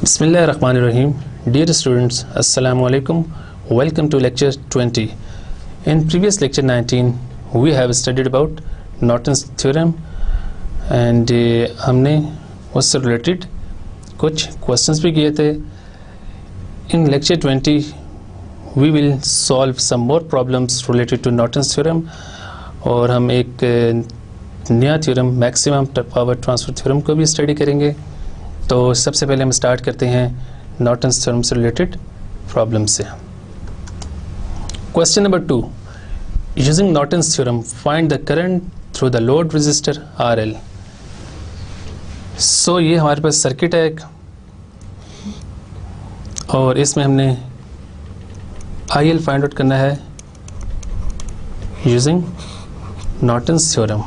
Bismillahirrahmanirrahim. Dear students, Assalamu alaikum. Welcome to lecture 20. In previous lecture 19, we have studied about Norton's theorem and हमने उससे related कुछ questions भी किए थे. In lecture 20, we will solve some more problems related to Norton's theorem और हम एक नया theorem maximum power transfer theorem को भी स्टडी करेंगे. तो सबसे पहले हम स्टार्ट करते हैं नॉर्टन्स थ्योरम से रिलेटेड प्रॉब्लम से. Question number 2, using Norton's theorem find the current through the load resistor RL. So ये हमारे पास सर्किट है एक और इसमें हमने आईएल फाइंड आउट करना है यूजिंग नॉर्टन्स थ्योरम.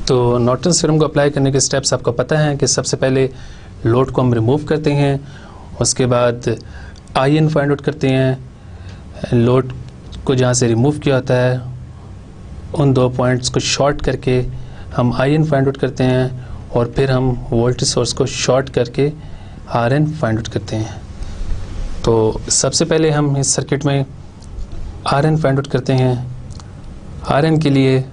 तो नॉर्टन्स थ्योरम को अप्लाई करने के स्टेप्स आपको पता है कि सबसे पहले लोड को हम रिमूव करते हैं, उसके बाद आईएन फाइंड आउट करते हैं. लोड को जहाँ से रिमूव किया होता है उन दो पॉइंट्स को शॉर्ट करके हम आईएन फाइंड आउट करते हैं और फिर हम वोल्टेज सोर्स को शॉर्ट करके आरएन फाइंड आउट करते हैं. तो सबसे पहले हम इस सर्किट में आरएन फाइंड आउट करते हैं. आरएन के लिए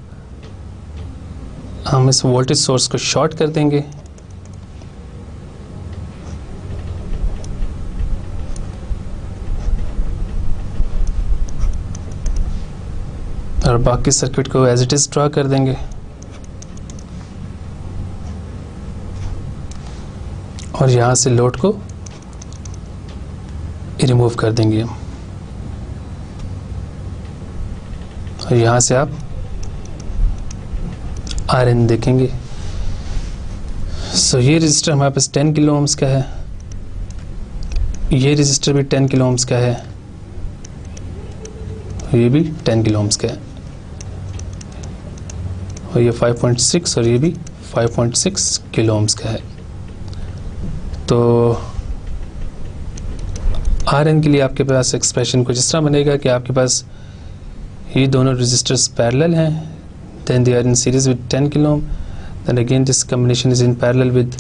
हम इस वोल्टेज सोर्स को शॉर्ट कर देंगे और बाकी सर्किट को एज इट इज ड्रा कर देंगे. और यहाँ से लोड को रिमूव कर देंगे हम. और यहाँ से आप आरएन देखेंगे. सो ये रजिस्टर हमारे पास 10 किलो ओम्स का है, ये रजिस्टर भी 10 किलो ओम्स का है, ये भी 10 किलो ओम्स का है और ये 5.6 और ये भी 5.6 किलो ओम्स का है. तो आरएन के लिए आपके पास एक्सप्रेशन कुछ इस तरह बनेगा कि आपके पास ये दोनों रजिस्टर्स पैरेलल हैं, then they are in series with 10 kilo ohm, then again this combination is in parallel with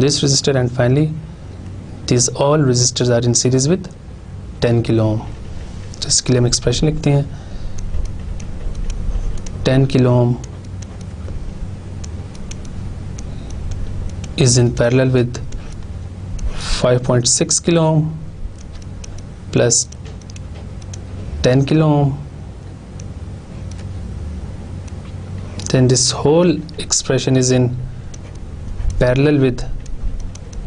this resistor, and finally these all resistors are in series with 10 kilo ohm. तो इसके लिए हम expression लिखते हैं 10 kilo ohm is in parallel with 5.6 kilo ohm plus 10 kilo ohm. Then this whole expression is in parallel with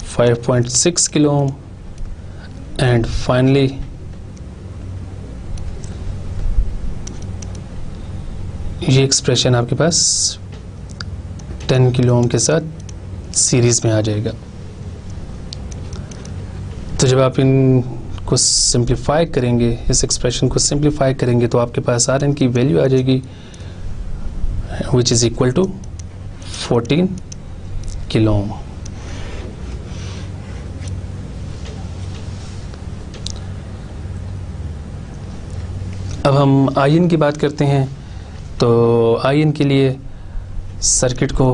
5.6 kilo ohm, and finally ये expression आपके पास 10 kilo ओम के साथ सीरीज में आ जाएगा. तो जब आप इनको सिंप्लीफाई करेंगे, इस एक्सप्रेशन को सिंप्लीफाई करेंगे, तो आपके पास आरएन की वैल्यू आ जाएगी which is equal to 14 kilo ohm. अब हम आईएन की बात करते हैं. तो आईएन के लिए सर्किट को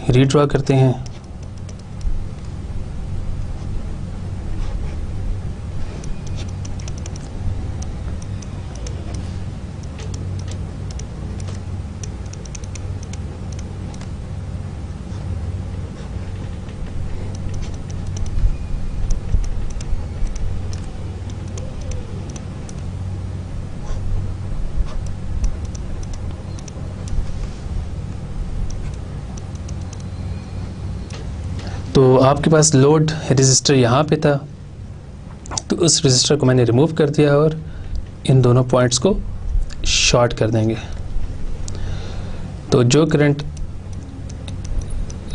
रीड्रॉ करते हैं. तो आपके पास लोड रेजिस्टर यहाँ पे था, तो उस रेजिस्टर को मैंने रिमूव कर दिया और इन दोनों पॉइंट्स को शॉर्ट कर देंगे. तो जो करंट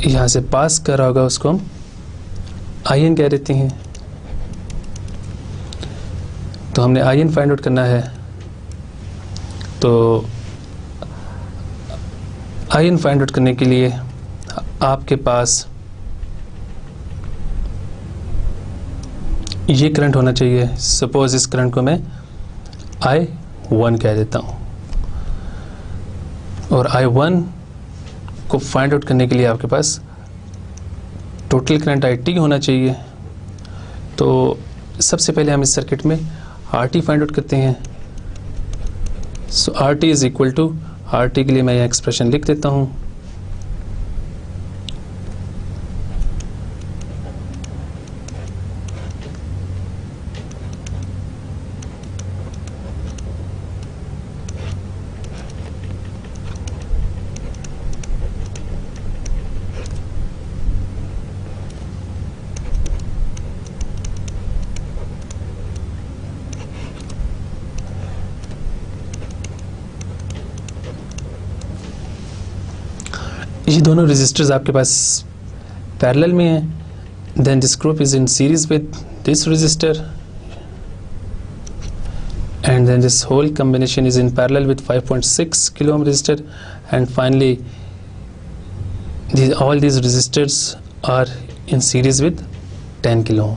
यहाँ से पास कर रहा होगा उसको हम आईएन कह देते हैं. तो हमने आईएन फाइंड आउट करना है. तो आईएन फाइंड आउट करने के लिए आपके पास ये करंट होना चाहिए. सपोज इस करंट को मैं I1 कह देता हूँ और I1 को फाइंड आउट करने के लिए आपके पास टोटल करंट IT होना चाहिए। तो सबसे पहले हम इस सर्किट में RT फाइंड आउट करते हैं। So RT is equal to, RT के लिए मैं यह एक्सप्रेशन लिख देता हूँ। ये दोनों रेजिस्टर्स आपके पास पैरेलल में हैं। Then this group is in series with this resistor and then this whole combination is in parallel with 5.6 kilo ohm resistor, and finally all these resistors are in series with 10 kilo ohm.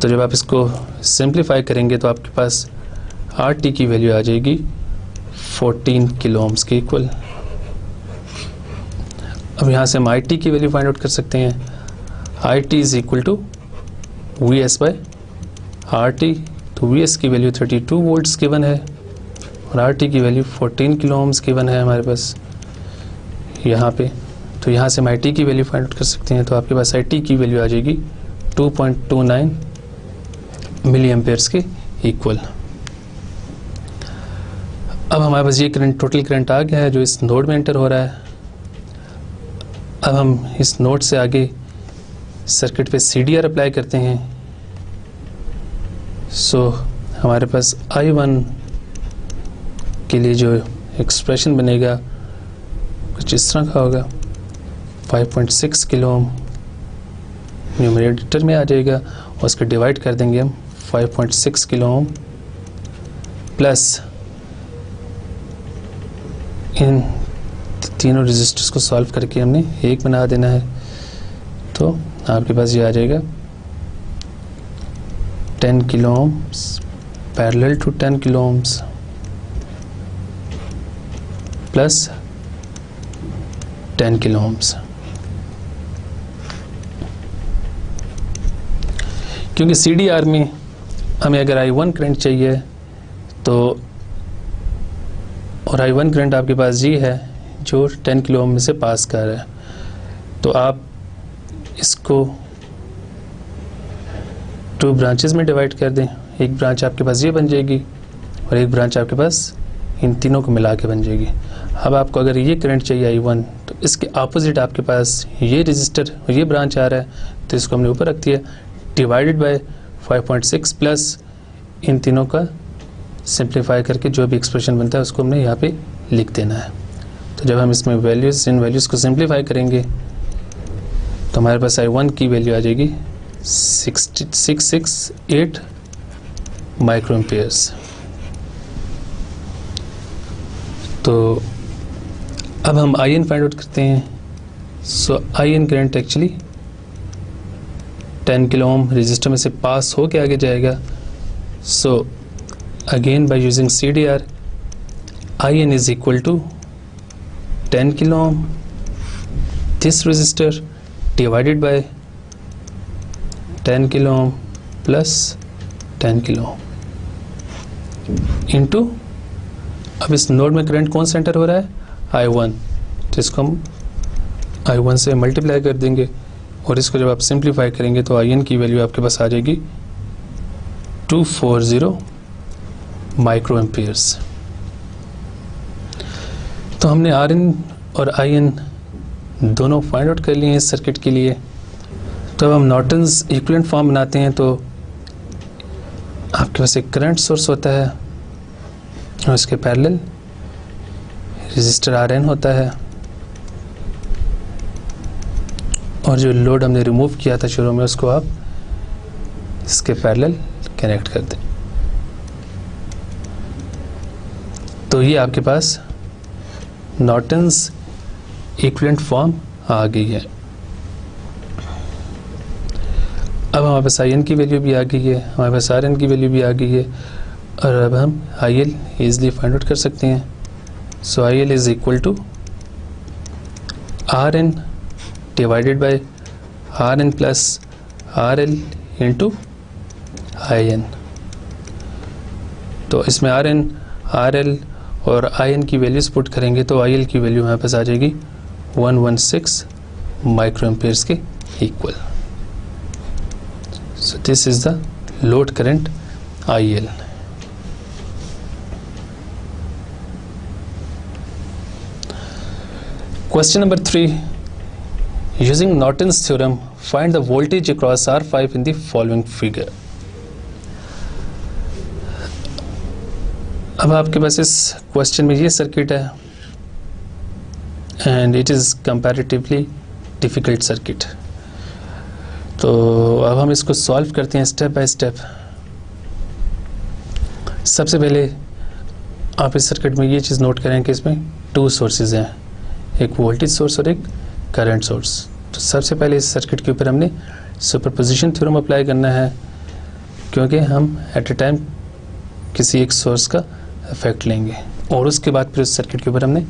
तो जब आप इसको simplify करेंगे तो आपके पास RT की value आ जाएगी 14 किलो ओम्स के इक्वल। अब यहाँ से हम IT की वैल्यू फाइंड आउट कर सकते हैं। IT is equal to VS by RT। तो VS की वैल्यू 32 वोल्ट्स गिवन है और RT की वैल्यू 14 किलो ओम्स गिवन है हमारे पास यहाँ पे। तो यहाँ से हम IT की वैल्यू फाइंड आउट कर सकते हैं। तो आपके पास IT की वैल्यू आ जाएगी 2.29 मिली एम्पेयर्स के इक्वल। अब हमारे पास ये करंट, टोटल करंट आ गया है जो इस नोड में एंटर हो रहा है। अब हम इस नोड से आगे सर्किट पे CDR अप्लाई करते हैं। सो हमारे पास I1 के लिए जो एक्सप्रेशन बनेगा कुछ इस तरह का होगा। 5.6 किलो ओम न्यूमरेटर में आ जाएगा और उसको डिवाइड कर देंगे हम 5.6 किलो ओम प्लस इन तीनों रेजिस्टर्स को सॉल्व करके हमने एक बना देना है। तो आपके पास ये आ जाएगा 10 kilo ohms parallel to 10 kilo ohms plus 10 kilo ohms. क्योंकि CDR में हमें अगर I1 करंट चाहिए तो, और I1 करंट आपके पास जी है जो 10 किलो ओम में से पास कर रहा है, तो आप इसको 2 ब्रांचेस में डिवाइड कर दें। एक ब्रांच आपके पास ये बन जाएगी और एक ब्रांच आपके पास इन तीनों को मिला के बन जाएगी। अब आपको अगर ये करंट चाहिए I1 तो इसके अपोजिट आपके पास ये रजिस्टर और ये ब्रांच आ रहा है, तो इसको हमने ऊपर रख दिया डिवाइडेड बाय 5.6 प्लस इन तीनों का सिंप्लीफाई करके जो भी एक्सप्रेशन बनता है उसको हमने यहाँ पे लिख देना है। तो जब हम इसमें वैल्यूज़, इन वैल्यूज़ को सिंप्लीफाई करेंगे तो हमारे पास I1 की वैल्यू आ जाएगी 668 माइक्रो एम्पेयर्स। तो अब हम IN फाइंड आउट करते हैं। So IN current actually 10 kilo ohm resistor में से पास हो के आगे जाएगा। So again by using CDR IN is equal to 10 kilo ohm this resistor divided by 10 kilo ohm plus 10 kilo ohm into, अब इस नोड में करंट कौन सा एंटर हो रहा है I1, तो इसको हम I1 से मल्टीप्लाई कर देंगे और इसको जब आप सिंप्लीफाई करेंगे तो IN की वैल्यू आपके पास आ जाएगी 240 माइक्रो एम्पियर्स। तो हमने RN और IN दोनों फाइंड आउट कर लिए हैं इस सर्किट के लिए। तो अब हम नॉर्टन्स इक्विवेलेंट फॉर्म बनाते हैं। तो आपके पास एक करंट सोर्स होता है और इसके पैरेलल रेजिस्टर RN होता है और जो लोड हमने रिमूव किया था शुरू में उसको आप इसके पैरेलल कनेक्ट कर दें। तो ये आपके पास नॉर्टन्स इक्विवेलेंट फॉर्म आ गई है। अब हमारे पास IN की वैल्यू भी आ गई है, हमारे पास RN की वैल्यू भी आ गई है और अब हम IL ईजिली फाइंड आउट कर सकते हैं। So IL is equal to RN divided by R N plus R L into I N. तो इसमें आर एन, आर एल और आई एन की वैल्यूज़ पुट करेंगे तो आई एल की वैल्यू हमारे पास आ जाएगी 116 माइक्रो एम्पेयर्स के equal. So this is the load current I L. Question number 3, using Norton's theorem, find the voltage across R5 in the following figure. अब आपके पास इस क्वेश्चन में ये सर्किट है and it is comparatively difficult circuit. तो अब हम इसको सॉल्व करते हैं स्टेप बाय स्टेप। सबसे पहले आप इस सर्किट में ये चीज़ नोट करें कि इसमें 2 सोर्सेज हैं, एक वोल्टेज सोर्स और एक करंट सोर्स। तो सबसे पहले इस सर्किट के ऊपर हमने सुपरपोजिशन थ्योरम अप्लाई करना है, क्योंकि हम एट ए टाइम किसी एक सोर्स का इफेक्ट लेंगे, और उसके बाद फिर उस सर्किट के ऊपर हमने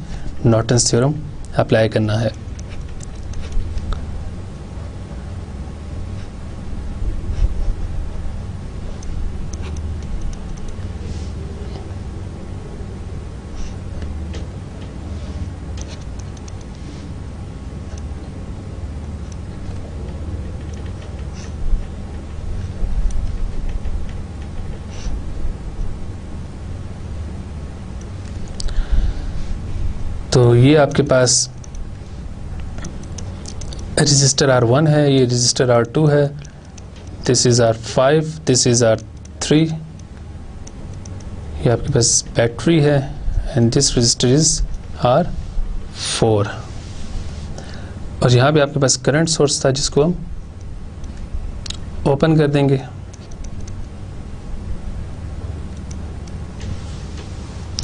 नॉर्टन्स थ्योरम अप्लाई करना है। तो ये आपके पास रजिस्टर R1 है, ये रजिस्टर R2 है, this is R5, this is R3, ये आपके पास बैटरी है and this register is R4। और यहाँ पे आपके पास करंट सोर्स था जिसको हम ओपन कर देंगे।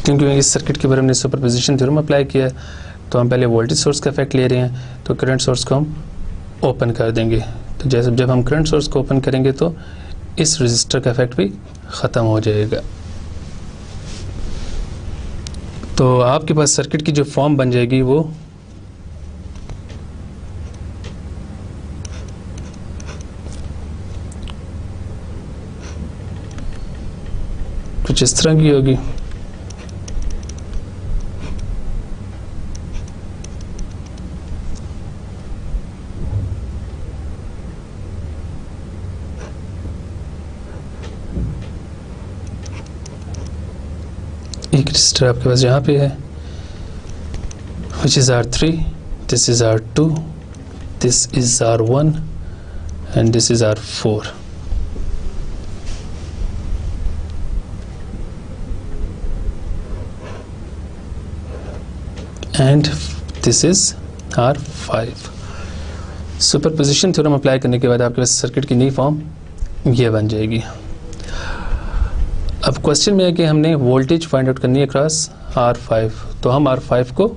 क्योंकि इस सर्किट के ऊपर हमने सुपरपोजिशन थ्योरम अप्लाई किया है, तो हम पहले वोल्टेज सोर्स का इफेक्ट ले रहे हैं, तो करंट सोर्स को हम ओपन कर देंगे। तो जैसे जब हम करंट सोर्स को ओपन करेंगे तो इस रजिस्टर का इफेक्ट भी ख़त्म हो जाएगा। तो आपके पास सर्किट की जो फॉर्म बन जाएगी वो कुछ इस तरह की होगी। एक रजिस्टर आपके पास यहाँ पे है which is R3, this is R2, this is R1 and this is R4. and this is R5. Superposition theorem apply करने के बाद आपके पास सर्किट की नई फॉर्म ये बन जाएगी। अब क्वेश्चन में है कि हमने वोल्टेज फाइंड आउट करनी है अक्रॉस R5, तो हम R5 को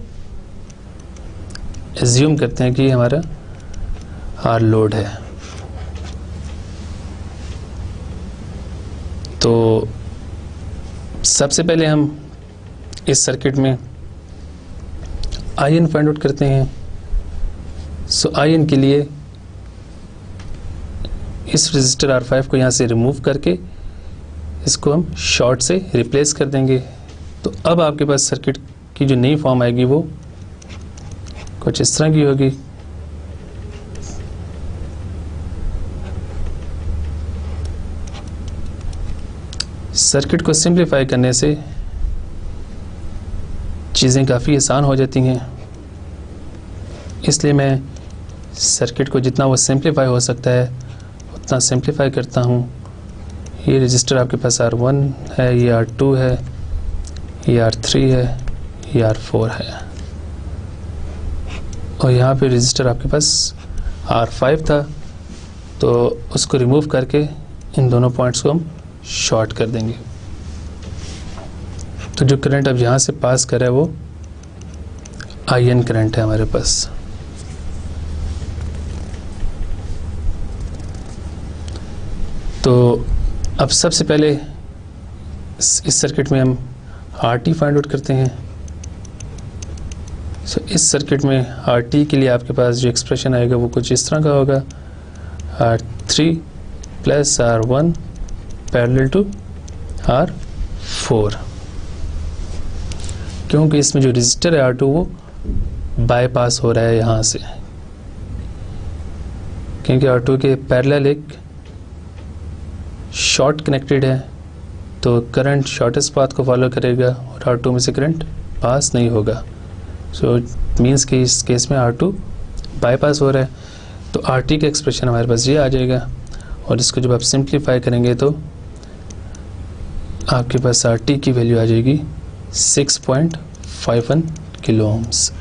एज्यूम करते हैं कि हमारा R लोड है। तो सबसे पहले हम इस सर्किट में IN फाइंड आउट करते हैं। सो IN के लिए इस रजिस्टर R5 को यहाँ से रिमूव करके इसको हम शॉर्ट से रिप्लेस कर देंगे। तो अब आपके पास सर्किट की जो नई फॉर्म आएगी वो कुछ इस तरह की होगी। सर्किट को सिंप्लीफाई करने से चीज़ें काफ़ी आसान हो जाती हैं, इसलिए मैं सर्किट को जितना वो सिंप्लीफाई हो सकता है उतना सिंप्लीफाई करता हूँ। ये रजिस्टर आपके पास R1 है, ये R2 है, ये R3 है, ये R4 है, और यहाँ पे रजिस्टर आपके पास R5 था, तो उसको रिमूव करके इन दोनों पॉइंट्स को हम शॉर्ट कर देंगे। तो जो करंट अब यहाँ से पास कर रहा है वो IN करंट है हमारे पास। तो अब सबसे पहले इस सर्किट में हम RT फाइंड आउट करते हैं। सो इस सर्किट में RT के लिए आपके पास जो एक्सप्रेशन आएगा वो कुछ इस तरह का होगा, R3 plus R1 parallel to R4, क्योंकि इसमें जो रजिस्टर है R2 वो बाईपास हो रहा है यहाँ से, क्योंकि R2 के पैरेलल एक शॉर्ट कनेक्टेड है, तो करंट शॉर्टेस्ट पाथ को फॉलो करेगा और R2 में से करंट पास नहीं होगा। सो मीन्स कि इस केस में R2 बाईपास हो रहा है, तो RT का एक्सप्रेशन हमारे पास ये आ जाएगा, और इसको जब आप सिंप्लीफाई करेंगे तो आपके पास RT की वैल्यू आ जाएगी 6.51 किलो ओम्स।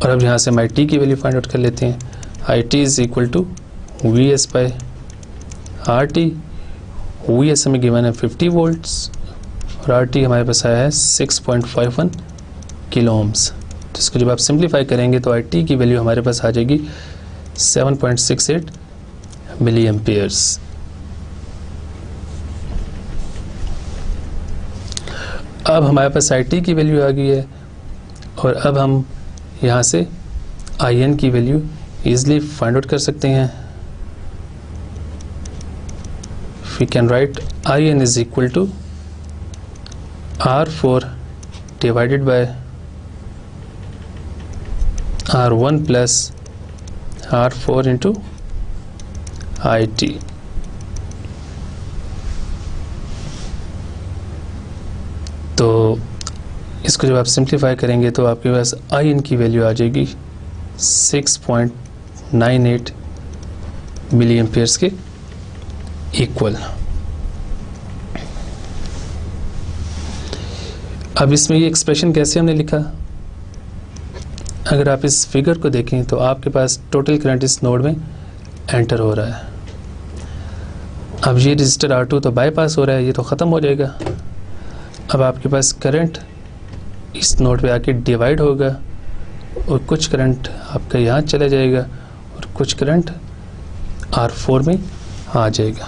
और अब यहाँ से हम IT की वैल्यू फाइंड आउट कर लेते हैं। IT is equal to VS by RT। VS हमें गिवन है 50 वोल्ट्स और RT हमारे पास आया है 6.51 किलो ओम्स। तो इसको जब आप सिंप्लीफाई करेंगे तो IT की वैल्यू हमारे पास आ जाएगी 7.68 मिली एम्पियर्स। अब हमारे पास IT की वैल्यू आ गई है, और अब हम यहाँ से IN की वैल्यू ईजिली फाइंड आउट कर सकते हैं। We can write IN is equal to R4 divided by R1 plus R4 into IT। तो इसको जब आप सिंप्लीफाई करेंगे तो आपके पास IN की वैल्यू आ जाएगी 6.98 मिली एम्पियर्स के इक्वल। अब इसमें ये एक्सप्रेशन कैसे हमने लिखा, अगर आप इस फिगर को देखें तो आपके पास टोटल करंट इस नोड में एंटर हो रहा है। अब ये रजिस्टर R2 तो बाईपास हो रहा है, ये तो ख़त्म हो जाएगा। अब आपके पास करंट इस नोड पे आके डिवाइड होगा, और कुछ करंट आपका यहाँ चला जाएगा और कुछ करंट R4 में आ जाएगा।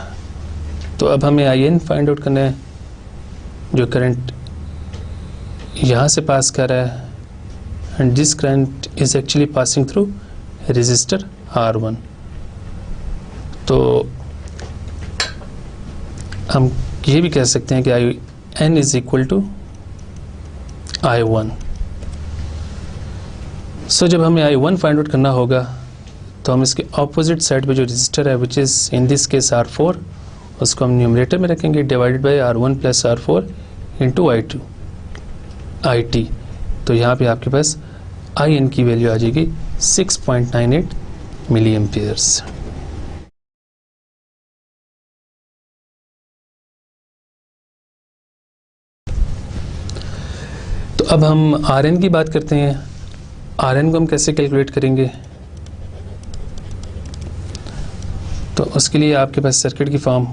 तो अब हमें IN फाइंड आउट करना है, जो करंट यहाँ से पास कर रहा है, and this current is actually passing through register R1। तो हम ये भी कह सकते हैं कि IN is equal to I1। So जब हमें I1 फाइंड आउट करना होगा तो हम इसके ऑपोजिट साइड पे जो रजिस्टर है which is in this case R4, उसको हम न्यूमरेटर में रखेंगे divided by R1 plus R4 into IT। तो यहाँ पे आपके पास IN की वैल्यू आ जाएगी 6.98 मिली एम्पियर्स। तो अब हम RN की बात करते हैं। RN को हम कैसे कैलकुलेट करेंगे, तो उसके लिए आपके पास सर्किट की फॉर्म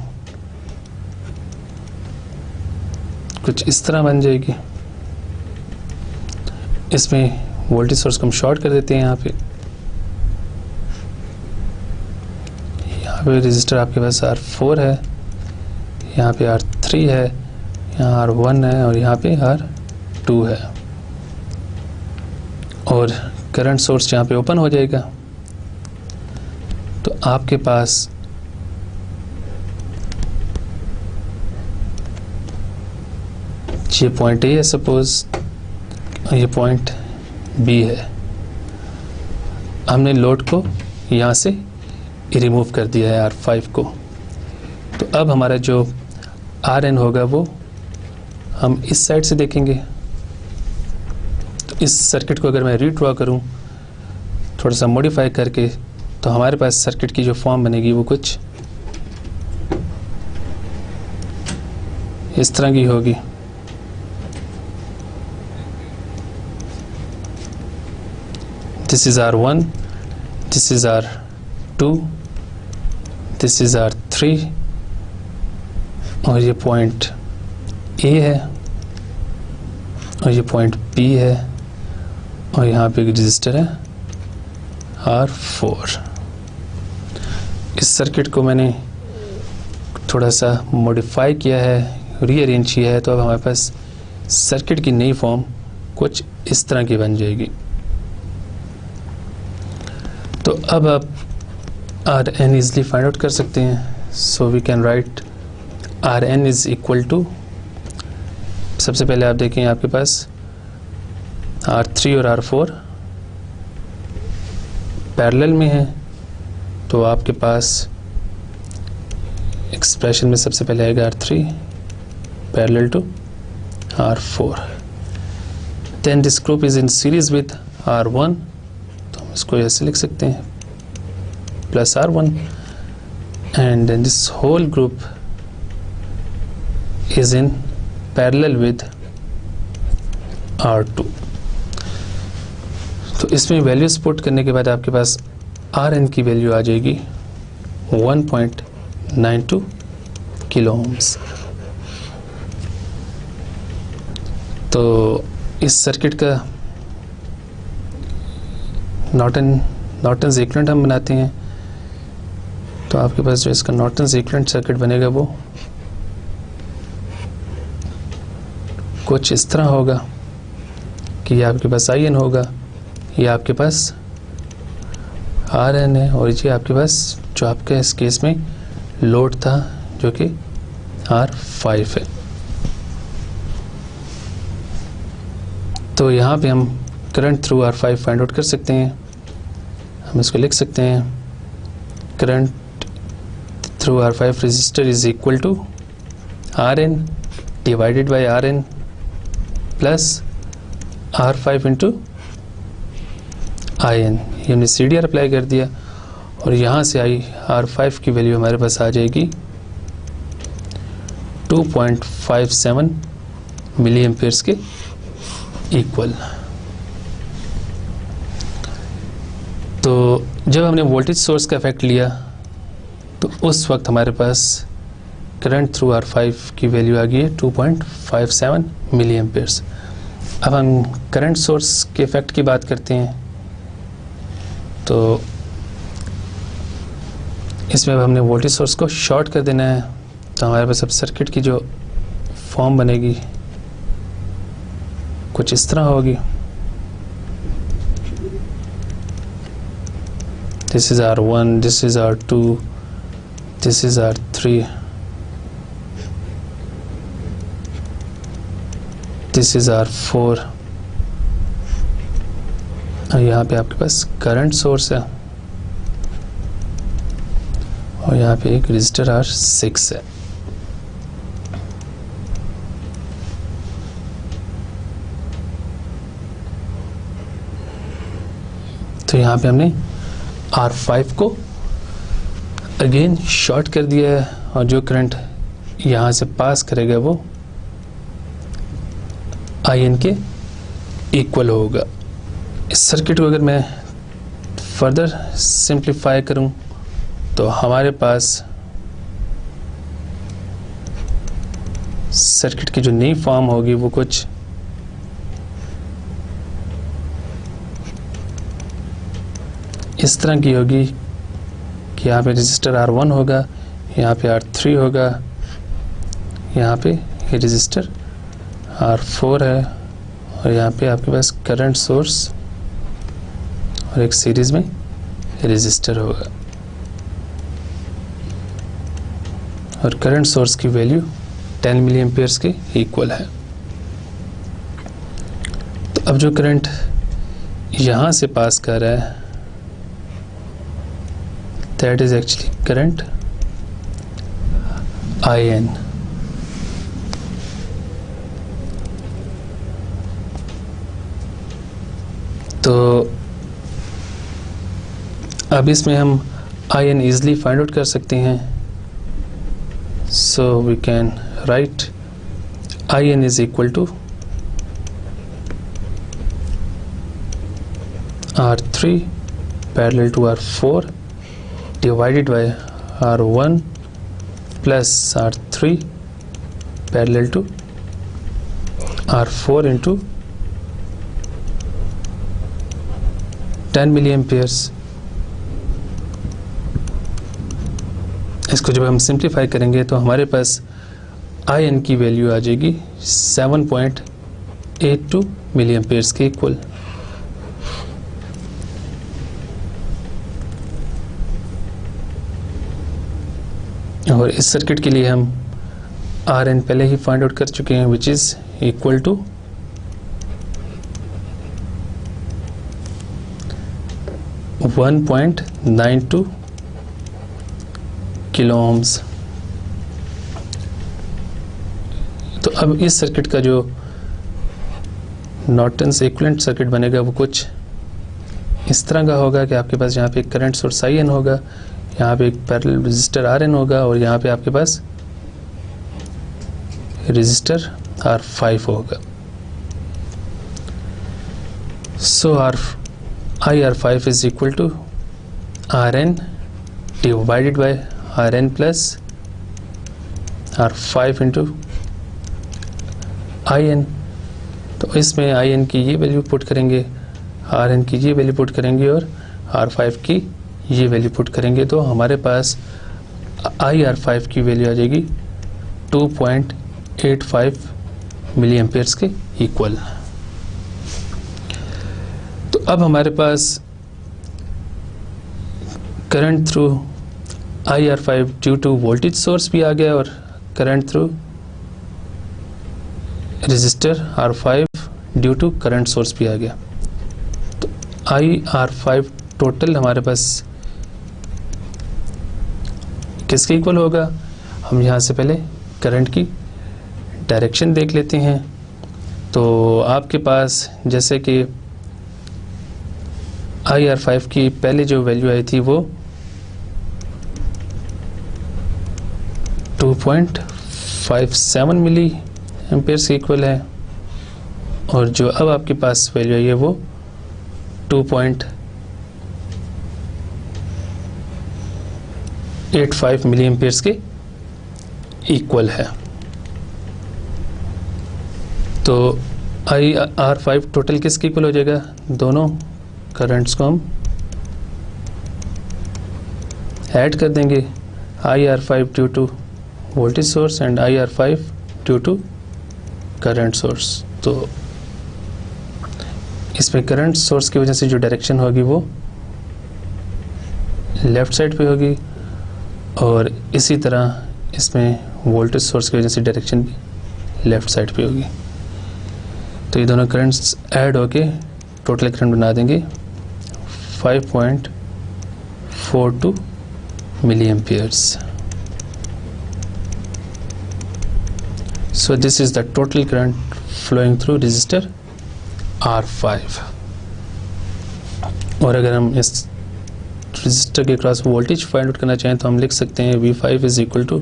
कुछ इस तरह बन जाएगी। इसमें वोल्टेज सोर्स को हम शॉर्ट कर देते हैं। यहाँ पे रजिस्टर आपके पास R4 है, यहाँ पे R3 है, यहाँ R1 है और यहाँ पे R2 है, और करंट सोर्स यहाँ पे ओपन हो जाएगा। तो आपके पास ये पॉइंट A है सपोज, ये पॉइंट B है। हमने लोड को यहाँ से रिमूव कर दिया है R5 को। तो अब हमारा जो RN होगा वो हम इस साइड से देखेंगे। तो इस सर्किट को अगर मैं रीड्रॉ करूँ थोड़ा सा मॉडिफाई करके, तो हमारे पास सर्किट की जो फॉर्म बनेगी वो कुछ इस तरह की होगी। This is R1, this is R2, this is R3, और ये पॉइंट A है और ये पॉइंट B है, और यहाँ पे एक रजिस्टर है R4। इस सर्किट को मैंने थोड़ा सा मॉडिफाई किया है, रीअरेंज किया है, तो अब हमारे पास सर्किट की नई फॉर्म कुछ इस तरह की बन जाएगी। तो अब आप R N easily find out कर सकते हैं। So we can write R N is equal to, सबसे पहले आप देखें आपके पास R3 और R4 पैरेलल में है, तो आपके पास एक्सप्रेशन में सबसे पहले आएगा R3 parallel to R4, then this group is in series with R1, तो हम इसको ऐसे लिख सकते हैं plus R1, and then this whole group is in parallel with R2। तो इसमें वैल्यूज पुट करने के बाद आपके पास आर एन की वैल्यू आ जाएगी 1.92 किलो ओम्स। तो इस सर्किट का नॉर्टन्स इक्विवेलेंट हम बनाते हैं, तो आपके पास जो इसका नॉर्टन्स इक्विवेलेंट सर्किट बनेगा वो कुछ इस तरह होगा कि ये आपके पास आई एन होगा, ये आपके पास आर एन है, और ये आपके पास जो आपका इस केस में लोड था जो कि R5 है। तो यहाँ पे हम current through R5 find out कर सकते हैं। हम इसको लिख सकते हैं current through R5 resistor is equal to R N divided by R N plus R5 into I N. ये हमने CDR अप्लाई कर दिया, और यहाँ से आई R5 की वैल्यू हमारे पास आ जाएगी 2.57 मिली एम्पेयर्स के इक्वल। तो जब हमने वोल्टेज सोर्स का इफेक्ट लिया तो उस वक्त हमारे पास करंट थ्रू R5 की वैल्यू आ गई है 2.57 मिली एम्पेयर्स। अब हम करंट सोर्स के इफेक्ट की बात करते हैं। तो इसमें अब हमने वोल्टेज सोर्स को शॉर्ट कर देना है, तो हमारे पास अब सर्किट की जो फॉर्म बनेगी कुछ इस तरह होगी। This is R1, this is R2, this is R3, this is R4, और यहाँ पे आपके पास करंट सोर्स है, और यहाँ पे एक रजिस्टर R6 है। तो यहाँ पे हमने R5 को अगेन शॉर्ट कर दिया है, और जो करंट यहाँ से पास करेगा वो IN के इक्वल होगा। इस सर्किट को अगर मैं फर्दर सिंप्लीफाई करूं तो हमारे पास सर्किट की जो नई फॉर्म होगी वो कुछ इस तरह की होगी कि यहाँ पे रजिस्टर R1 होगा, यहाँ पे R3 होगा, यहाँ पे ये रजिस्टर R4 है, और यहाँ पे आपके पास करंट सोर्स और एक सीरीज में रजिस्टर होगा, और करंट सोर्स की वैल्यू 10 मिली एम्पेयर्स के इक्वल है। तो अब जो करंट यहाँ से पास कर रहा है that is actually current IN। तो अब इसमें हम IN ईजिली फाइंड आउट कर सकते हैं। So we can write IN is equal to R3 parallel to R4 divided by R1 plus R3 parallel to R4 into 10 milli amperes. इसको जब हम सिंप्लीफाई करेंगे तो हमारे पास IN की वैल्यू आ जाएगी 7.8 0.82 मिली एम्पेयर्स के इक्वल। और इस सर्किट के लिए हम आर एन पहले ही फाइंड आउट कर चुके हैं, which is equal to 1.92 kilo ohms. तो अब इस सर्किट का जो नॉर्टन्स इक्विवेलेंट सर्किट बनेगा वो कुछ इस तरह का होगा कि आपके पास यहाँ पे एक करंट सोर्स आई एन होगा, यहाँ पे एक पैरेलल रेजिस्टर आर एन होगा और यहाँ पे आपके पास रेजिस्टर R5 होगा। सो IR5 is equal to Rn divided by Rn plus R5 into In। तो इसमें In की ये वैल्यू पुट करेंगे, Rn की ये वैल्यू पुट करेंगे और R5 की ये वैल्यू पुट करेंगे, तो हमारे पास IR5 की वैल्यू आ जाएगी 2.85 मिली एम्पेयर्स के इक्वल। तो अब हमारे पास current through IR5 due to voltage source भी आ गया और current through resistor R5 due to current source भी आ गया। तो IR5 टोटल हमारे पास किसके इक्वल होगा? हम यहाँ से पहले करंट की डायरेक्शन देख लेते हैं। तो आपके पास जैसे कि IR5 की पहले जो वैल्यू आई थी वो 2.57 मिली एम्पेयर्स के इक्वल है और जो अब आपके पास वैल्यू आई है वो 2.85 मिली एम्पेयर्स के इक्वल है। तो IR5 टोटल किसके इक्वल हो जाएगा? दोनों करंट्स को हम ऐड कर देंगे, IR5 due to voltage source and IR5 due to current source. तो इसमें करंट सोर्स की वजह से जो डायरेक्शन होगी वो लेफ़्ट साइड पे होगी और इसी तरह इसमें वोल्टेज सोर्स की वजह से डायरेक्शन भी लेफ़्ट साइड पे होगी। तो ये दोनों करंट्स ऐड होके टोटल करंट बना देंगे 5.42 मिली amperes. So this is the total current flowing through resistor R5। और अगर हम इस रेजिस्टर के क्रॉस वोल्टेज फाइंड आउट करना चाहें तो हम लिख सकते हैं V5 is equal to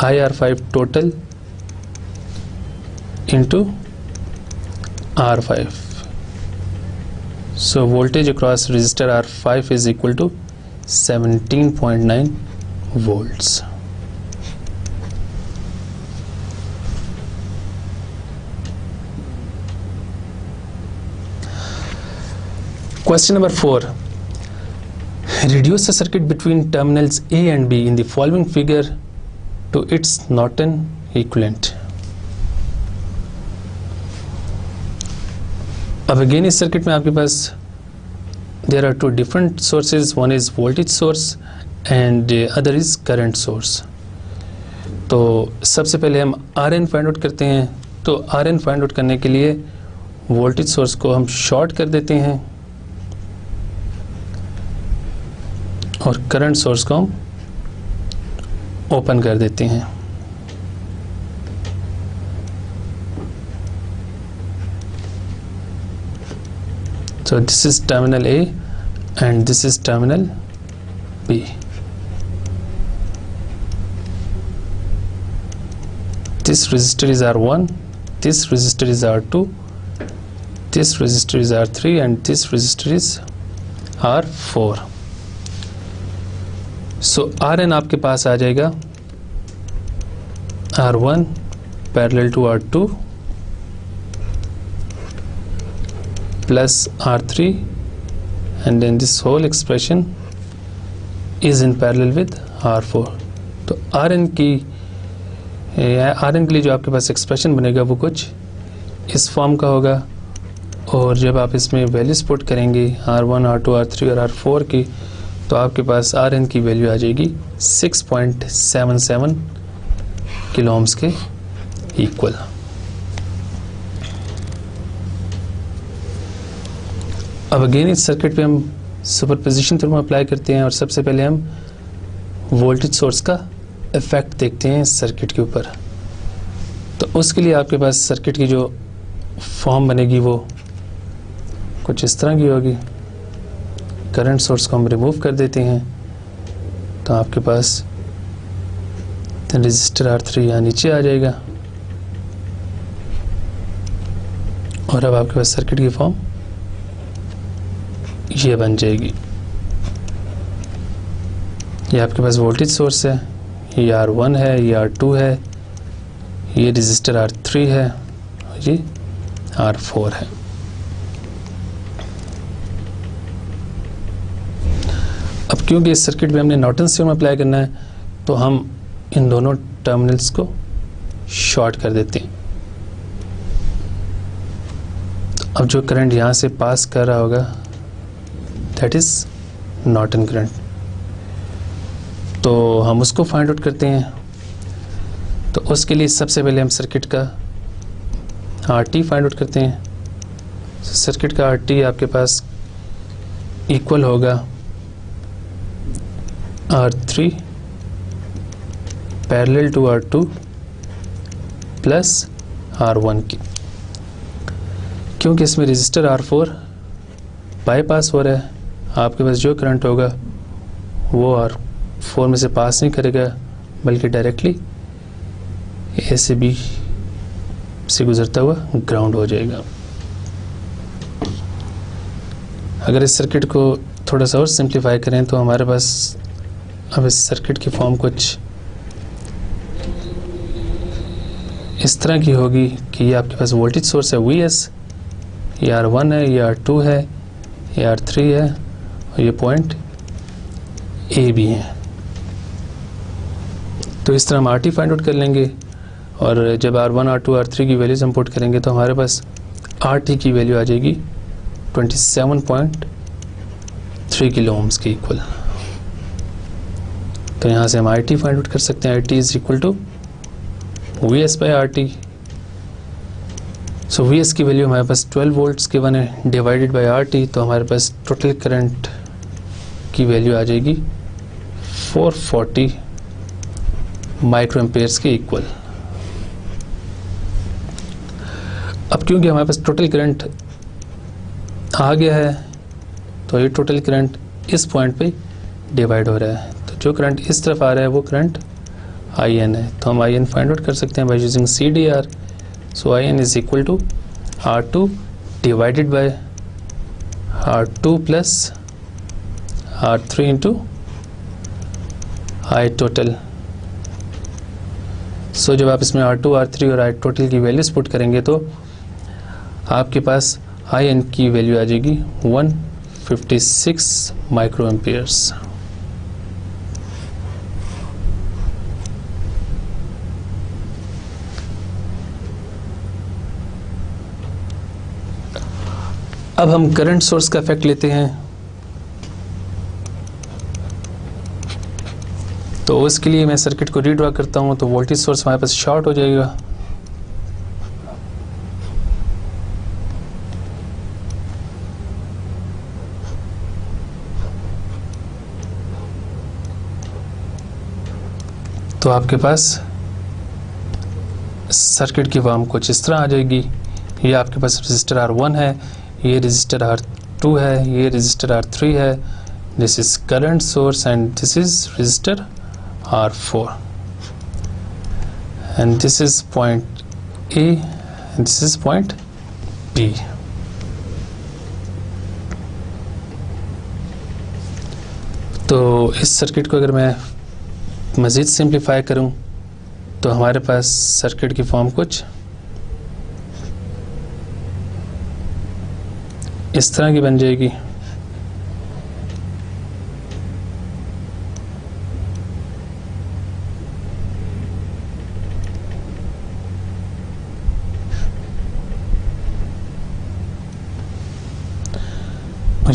IR5 total into R5। So voltage across resistor R5 is equal to 17.9 volts। Question number 4. Reduce the circuit between terminals A and B in the following figure to its Norton equivalent। अब again इस circuit में आपके पास there are two different sources, one is voltage source and other is current source। तो सबसे पहले हम Rn find out करते हैं। तो Rn फाइंड आउट करने के लिए वोल्टेज सोर्स को हम शॉर्ट कर देते हैं और करंट सोर्स को हम ओपन कर देते हैं। So this is terminal A and this is terminal B। This resistor is R1, this resistor is R2, this resistor is R3 and this resistor is R4। So Rn आपके पास आ जाएगा R1 parallel to R2 plus R3 and then this whole expression is in parallel with R4। तो Rn के लिए जो आपके पास expression बनेगा वो कुछ इस फॉर्म का होगा, और जब आप इसमें वैल्यूज पुट करेंगे R1, R2, R3 और R4 की, तो आपके पास Rn की वैल्यू आ जाएगी 6.77 किलो ओम्स के इक्वल। अब अगेन इस सर्किट पे हम सुपरपोजिशन थ्योरम अप्लाई करते हैं, और सबसे पहले हम वोल्टेज सोर्स का इफेक्ट देखते हैं इस सर्किट के ऊपर। तो उसके लिए आपके पास सर्किट की जो फॉर्म बनेगी वो कुछ इस तरह की होगी। करंट सोर्स को हम रिमूव कर देते हैं, तो आपके पास रजिस्टर R3 यहाँ नीचे आ जाएगा, और अब आपके पास सर्किट की फॉर्म ये बन जाएगी। ये आपके पास वोल्टेज सोर्स है, ये R1 है, ये R2 है, ये रजिस्टर R3 है, और ये R4 है। अब क्योंकि इस सर्किट में हमने नॉर्टन्स थ्योरम अप्लाई करना है, तो हम इन दोनों टर्मिनल्स को शॉर्ट कर देते हैं। तो अब जो करंट यहाँ से पास कर रहा होगा दैट इज नॉर्टन करंट, तो हम उसको फाइंड आउट करते हैं। तो उसके लिए सबसे पहले हम सर्किट का RT फाइंड आउट करते हैं। सर्किट का RT आपके पास इक्वल होगा R3 parallel to R2 plus R1 की। क्योंकि इसमें रजिस्टर R4 बाईपास हो रहा है, आपके पास जो करंट होगा वो R4 में से पास नहीं करेगा, बल्कि डायरेक्टली A से B से गुजरता हुआ ग्राउंड हो जाएगा। अगर इस सर्किट को थोड़ा सा और सिंप्लीफाई करें तो हमारे पास अब इस सर्किट की फॉर्म कुछ इस तरह की होगी कि ये आपके पास वोल्टेज सोर्स है Vs, ये R1 है, ये R2 है, ये R3 है, और ये पॉइंट A भी है। तो इस तरह हम RT फाइंड आउट कर लेंगे, और जब R1, R2, R3 की वैल्यूज हम पुट करेंगे तो हमारे पास RT की वैल्यू आ जाएगी 27.3 किलो ओम्स के इक्वल। तो यहाँ से हम IT फाइंड आउट कर सकते हैं। IT is equal to Vs by RT। So Vs की वैल्यू हमारे पास 12 वोल्ट्स गिवन है, डिवाइडेड बाई RT, तो हमारे पास टोटल करंट की वैल्यू आ जाएगी 440 माइक्रो एम्पेयर्स के इक्वल। अब क्योंकि हमारे पास टोटल करंट आ गया है, तो ये टोटल करंट इस पॉइंट पे डिवाइड हो रहा है, तो जो करंट इस तरफ आ रहा है वो करंट IN है। तो हम IN फाइंड आउट कर सकते हैं by using CDR। So IN is equal to R2 divided by R2 plus R3 into I total. So जब आप इसमें R2, R3 और I टोटल की वैल्यूज पुट करेंगे तो आपके पास IN की वैल्यू आ जाएगी 156 माइक्रो एम्पियर्स। अब हम करंट सोर्स का इफेक्ट लेते हैं, तो उसके लिए मैं सर्किट को रीड्रॉ करता हूं, तो वोल्टेज सोर्स हमारे पास शॉर्ट हो जाएगा। तो आपके पास सर्किट की फॉर्म कुछ इस तरह आ जाएगी। ये आपके पास रजिस्टर R1 है, ये रजिस्टर R2 है, ये रजिस्टर R3 है, this is current source and this is register R4, and this is point A and this is point B। तो इस सर्किट को अगर मैं मज़ीद सिंप्लीफाई करूं तो हमारे पास सर्किट की फॉर्म कुछ इस तरह की बन जाएगी।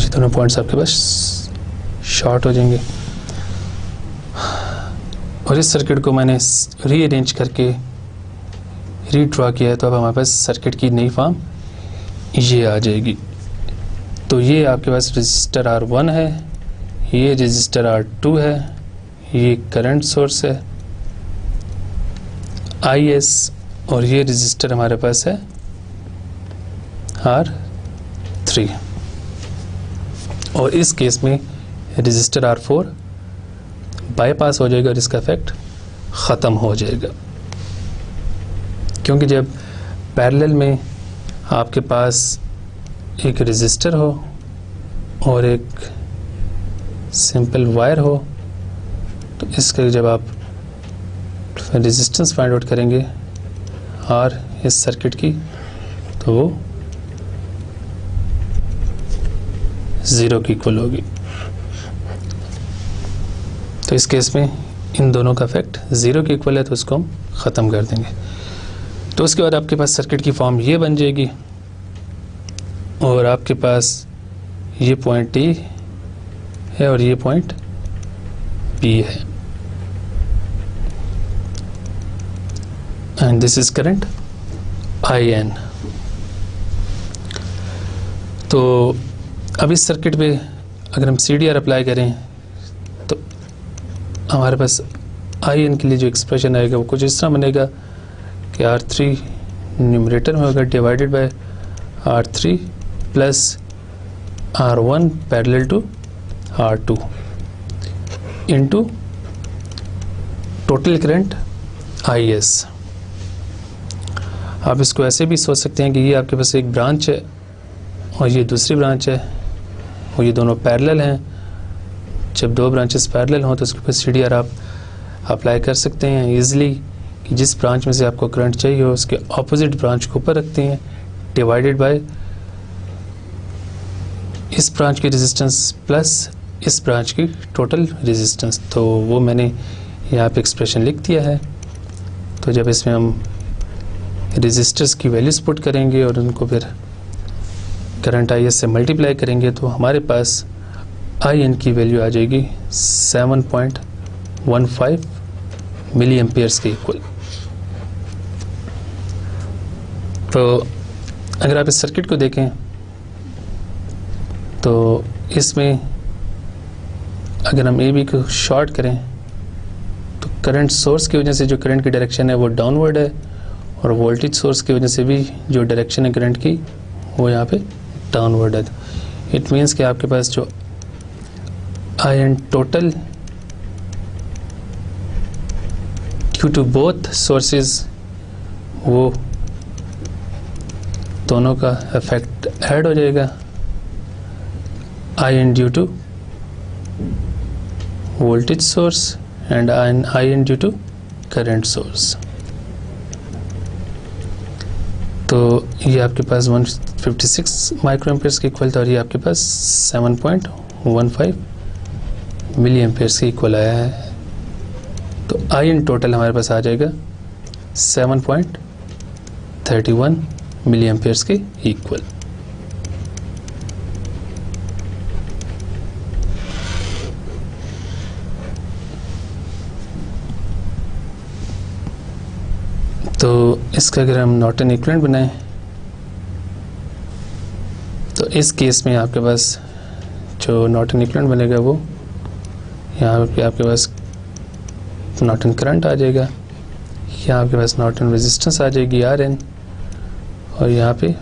और ये दोनों पॉइंट्स आपके पास शॉर्ट हो जाएंगे। और इस सर्किट को मैंने रीअरेंज करके रीड्रॉ किया है, तो अब हमारे पास सर्किट की नई फॉर्म ये आ जाएगी। तो ये आपके पास रजिस्टर R1 है, ये रजिस्टर R2 है, ये करंट सोर्स है IS, और ये रजिस्टर हमारे पास है R3। और इस केस में रजिस्टर R4 बाईपास हो जाएगा और इसका इफेक्ट ख़त्म हो जाएगा, क्योंकि जब पैरेलल में आपके पास एक रजिस्टर हो और एक सिंपल वायर हो, तो इसके जब आप रेजिस्टेंस फाइंड आउट करेंगे और इस सर्किट की, तो वो 0 की इक्वल होगी। तो इस केस में इन दोनों का इफेक्ट 0 के इक्वल है, तो इसको हम ख़त्म कर देंगे। तो उसके बाद आपके पास सर्किट की फॉर्म ये बन जाएगी और आपके पास ये पॉइंट A है और ये पॉइंट B है, and this is current IN। तो अब इस सर्किट पे अगर हम CDR अप्लाई करें तो हमारे पास IN के लिए जो एक्सप्रेशन आएगा वो कुछ इस तरह बनेगा कि R3 न्यूमरेटर में होगा divided by R3 plus R1 parallel to R2 into total current IS। आप इसको ऐसे भी सोच सकते हैं कि ये आपके पास एक ब्रांच है और ये दूसरी ब्रांच है और ये दोनों पैरेलल हैं। जब दो ब्रांचेस पैरेलल हों तो उसके ऊपर CDR आप अप्लाई कर सकते हैं ईजिली, कि जिस ब्रांच में से आपको करंट चाहिए हो उसके ऑपोजिट ब्रांच को ऊपर रखते हैं डिवाइडेड बाय इस ब्रांच की रेजिस्टेंस प्लस इस ब्रांच की टोटल रेजिस्टेंस। तो वो मैंने यहाँ पे एक्सप्रेशन लिख दिया है। तो जब इसमें हम रेजिस्टर्स की वैल्यूज पुट करेंगे और उनको फिर करंट IS से मल्टीप्लाई करेंगे तो हमारे पास IN की वैल्यू आ जाएगी 7.15 मिली एम्पियर्स के इक्वल। तो अगर आप इस सर्किट को देखें तो इसमें अगर हम AB को शॉर्ट करें तो करंट सोर्स की वजह से जो करंट की डायरेक्शन है वो डाउनवर्ड है और वोल्टेज सोर्स की वजह से भी जो डायरेक्शन है करंट की वो यहाँ पे डाउनवर्ड है। इट मीन्स कि आपके पास जो IN total due to both sources वो दोनों का इफेक्ट ऐड हो जाएगा। IN due to voltage source and IN due to current source. तो ये आपके पास 156 माइक्रो एम्पियर्स के इक्वल था और ये आपके पास 7.15 मिली एम्पियर्स के इक्वल आया है। तो IN टोटल हमारे पास आ जाएगा 7.31 मिली एम्पियर्स के इक्वल। तो इसका अगर हम नॉर्टन इक्विवेलेंट बनाएं तो इस केस में आपके पास जो नॉर्टन इक्विवेलेंट बनेगा वो यहाँ पे आपके पास नॉर्टन करंट आ जाएगा, यहाँ आपके पास नॉर्टन रेजिस्टेंस आ जाएगी RN और यहाँ पे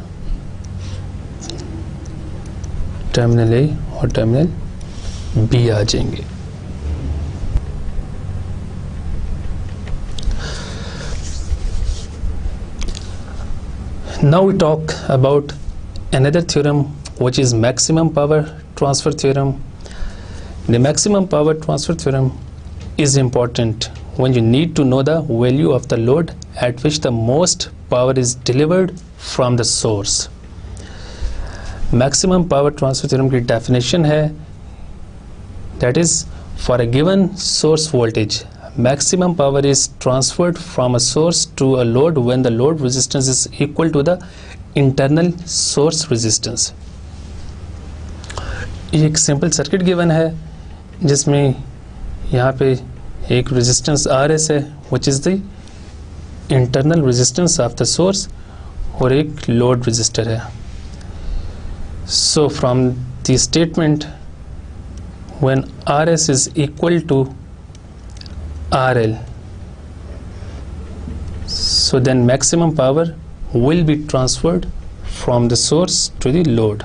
टर्मिनल A और टर्मिनल B आ जाएंगे। Now we talk about another theorem which is maximum power transfer theorem. The maximum power transfer theorem is important when you need to know the value of the load at which the most power is delivered from the source. Maximum power transfer theorem की definition है that is for a given source voltage maximum power is transferred from a source to a load when the load resistance is equal to the internal source resistance. ये एक simple circuit given है जिसमें यहाँ पे एक resistance RS है which is the internal resistance of the source और एक लोड रेजिस्टर है. So from the statement when RS is equal to RL, so then maximum power will be transferred from the source to the load.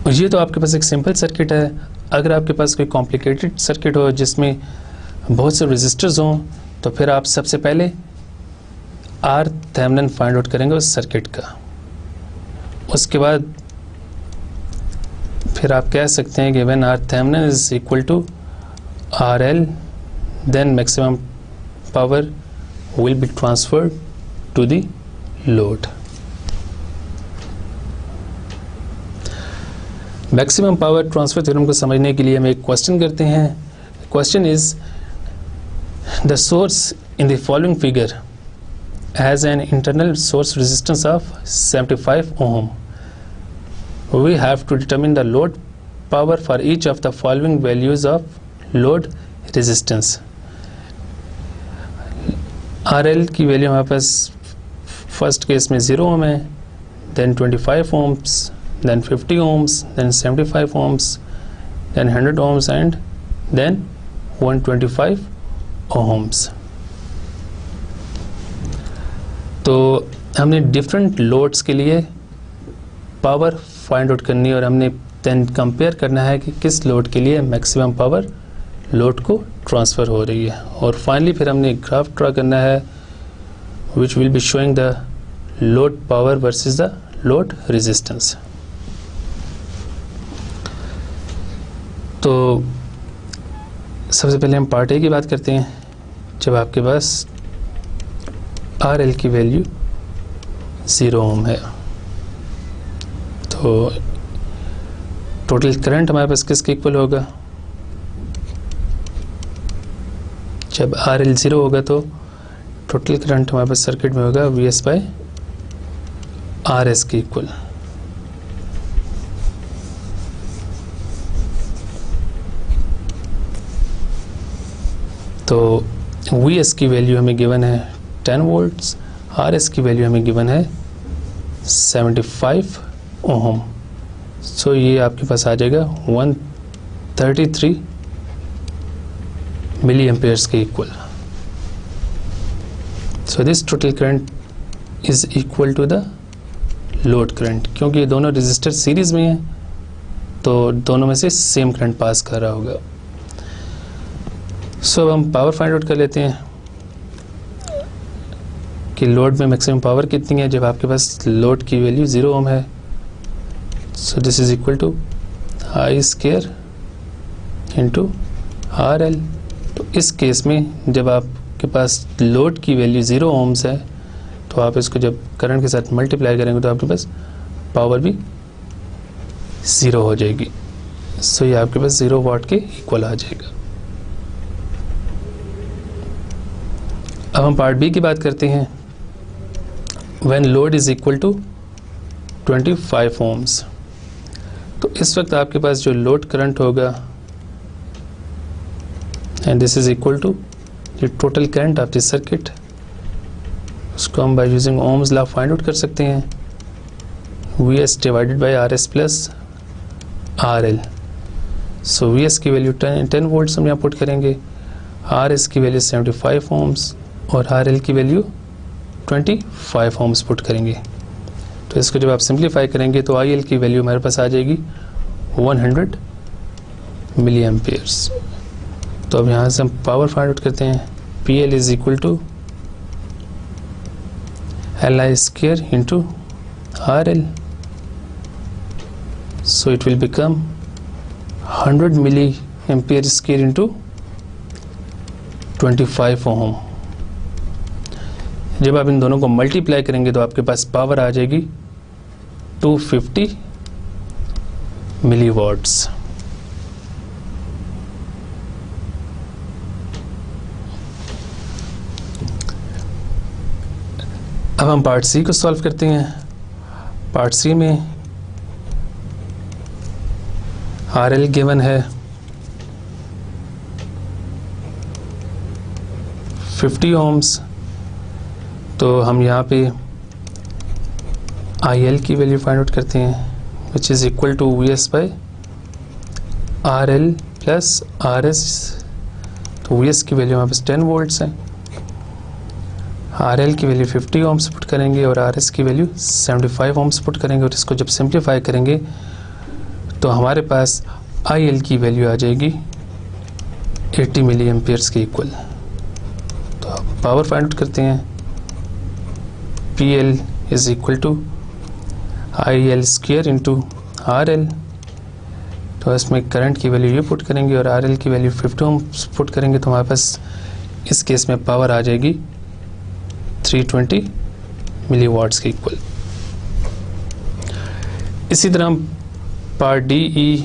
ये तो आपके पास एक simple circuit है. अगर आपके पास कोई कॉम्प्लिकेटेड सर्किट हो जिसमें बहुत से रेजिस्टर्स हों तो फिर आप सबसे पहले R थेवेनिन फाइंड आउट करेंगे उस सर्किट का. उसके बाद फिर आप कह सकते हैं कि when R Thevenin is equal to RL then maximum power will be transferred to the load. Maximum power transfer theorem को समझने के लिए हम एक क्वेश्चन करते हैं. Question is the source in the following figure has an internal source resistance of 75 ohm. We have to determine the load power for each of the following values of load resistance. RL की value हमारे पास first case में 0 ohm है, then 25 ohms, then 50 ohms, then 75 ohms, then 100 ohms and then 125 ohms. तो हमने different loads के लिए power find out करनी है और हमने देन कंपेयर करना है कि किस लोड के लिए मैक्सिमम पावर लोड को ट्रांसफ़र हो रही है. और फाइनली फिर हमने ग्राफ ड्रा करना है which will be showing the load power versus the load resistance. तो सबसे पहले हम पार्ट ए की बात करते हैं. जब आपके पास RL की वैल्यू 0 ohm है तो टोटल करंट हमारे पास किसके इक्वल होगा. जब RL 0 होगा तो टोटल करंट हमारे पास सर्किट में होगा VS बाय RS के इक्वल. तो VS की वैल्यू हमें गिवन है 10 वोल्ट्स, RS की वैल्यू हमें गिवन है 75 ohm. सो ये आपके पास आ जाएगा 133 मिली एम्पेयर्स के equal. So this total current is equal to the load current. क्योंकि ये दोनों रेजिस्टर सीरीज में हैं तो दोनों में से सेम करंट पास कर रहा होगा. सो अब हम पावर फाइंड आउट कर लेते हैं कि लोड में मैक्सिमम पावर कितनी है. जब आपके पास लोड की वैल्यू 0 ohm है so this is equal to I square into RL. तो इस केस में जब आपके पास लोड की वैल्यू 0 ohms है तो आप इसको जब करंट के साथ मल्टीप्लाई करेंगे तो आपके पास पावर भी 0 हो जाएगी. सो ये आपके पास 0 वाट के इक्वल आ जाएगा. अब हम पार्ट बी की बात करते हैं. When load is equal to 25 ohms तो इस वक्त आपके पास जो लोड करंट होगा and this is equal to the total current of this circuit, उसको हम by using Ohm's law find out कर सकते हैं. VS divided by RS plus RL. So VS की वैल्यू 10 वोल्ट्स हम यहाँ पुट करेंगे, RS की वैल्यू 75 ohms और RL की वैल्यू 25 ohms पुट करेंगे. तो इसको जब आप सिंप्लीफाई करेंगे तो IL की वैल्यू हमारे पास आ जाएगी 100 मिली एम्पेयर्स. तो अब यहाँ से हम पावर फाइंड आउट करते हैं. PL is equal to LI square into RL. So it will become 100 milli ampere square into 25 ohm. जब आप इन दोनों को मल्टीप्लाई करेंगे तो आपके पास पावर आ जाएगी 250 मिली वॉट्स. अब हम पार्ट सी को सॉल्व करते हैं. पार्ट सी में RL गिवन है 50 ohms, तो हम यहाँ पे IL की वैल्यू फाइंड आउट करते हैं which is equal to VS by RL plus RS। तो VS की वैल्यू हमारे पास 10 वोल्ट्स है, RL की वैल्यू 50 ohms पुट करेंगे और RS की वैल्यू 75 ohms पुट करेंगे और इसको जब सिंप्लीफाई करेंगे तो हमारे पास IL की वैल्यू आ जाएगी 80 मिली एम्पियर्स के इक्वल। तो आप पावर फाइंड आउट करते हैं, PL is equal to IL square into RL। तो इसमें करंट की वैल्यू ये पुट करेंगे और RL की वैल्यू 50 ohms पुट करेंगे तो हमारे पास इस केस में पावर आ जाएगी 320 मिली वाट्स के इक्वल। इसी तरह हम पार्ट डी, ई